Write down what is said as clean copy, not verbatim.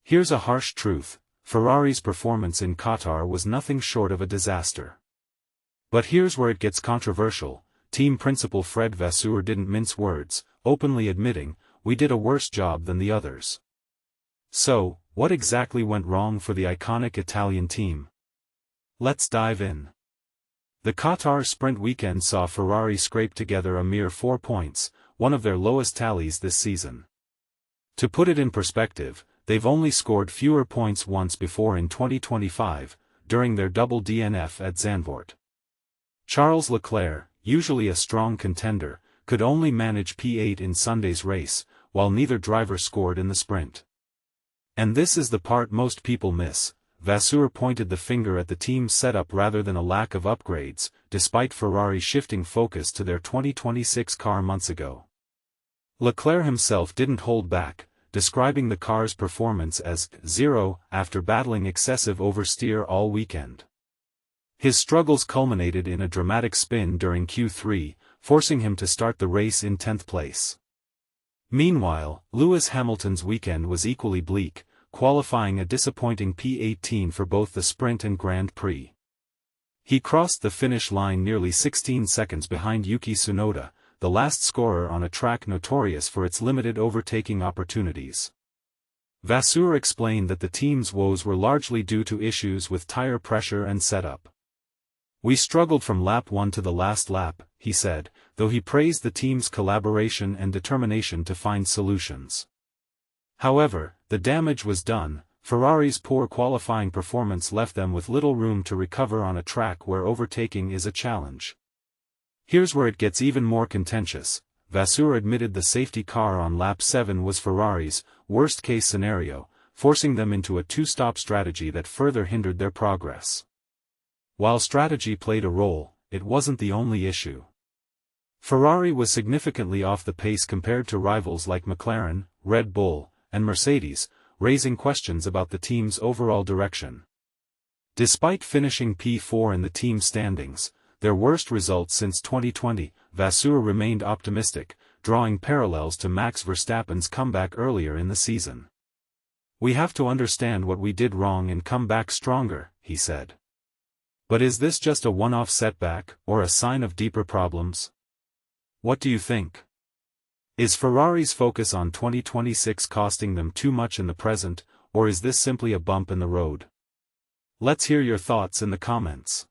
Here's a harsh truth: Ferrari's performance in Qatar was nothing short of a disaster. But here's where it gets controversial. Team principal Fred Vasseur didn't mince words, openly admitting, "We did a worse job than the others." So, what exactly went wrong for the iconic Italian team? Let's dive in. The Qatar sprint weekend saw Ferrari scrape together a mere 4 points, one of their lowest tallies this season. To put it in perspective, they've only scored fewer points once before in 2025, during their double DNF at Zandvoort. Charles Leclerc, usually a strong contender, could only manage P8 in Sunday's race, while neither driver scored in the sprint. And this is the part most people miss. Vasseur pointed the finger at the team's setup rather than a lack of upgrades, despite Ferrari shifting focus to their 2026 car months ago. Leclerc himself didn't hold back, describing the car's performance as zero after battling excessive oversteer all weekend. His struggles culminated in a dramatic spin during Q3, forcing him to start the race in 10th place. Meanwhile, Lewis Hamilton's weekend was equally bleak, qualifying a disappointing P18 for both the sprint and Grand Prix. He crossed the finish line nearly 16 seconds behind Yuki Tsunoda, the last scorer on a track notorious for its limited overtaking opportunities. Vasseur explained that the team's woes were largely due to issues with tire pressure and setup. "We struggled from lap 1 to the last lap," he said, though he praised the team's collaboration and determination to find solutions. However, the damage was done. Ferrari's poor qualifying performance left them with little room to recover on a track where overtaking is a challenge. Here's where it gets even more contentious. Vasseur admitted the safety car on lap 7 was Ferrari's worst-case scenario, forcing them into a two-stop strategy that further hindered their progress. While strategy played a role, it wasn't the only issue. Ferrari was significantly off the pace compared to rivals like McLaren, Red Bull, and Mercedes, raising questions about the team's overall direction. Despite finishing P4 in the team standings, their worst result since 2020, Vasseur remained optimistic, drawing parallels to Max Verstappen's comeback earlier in the season. "We have to understand what we did wrong and come back stronger," he said. But is this just a one-off setback, or a sign of deeper problems? What do you think? Is Ferrari's focus on 2026 costing them too much in the present, or is this simply a bump in the road? Let's hear your thoughts in the comments.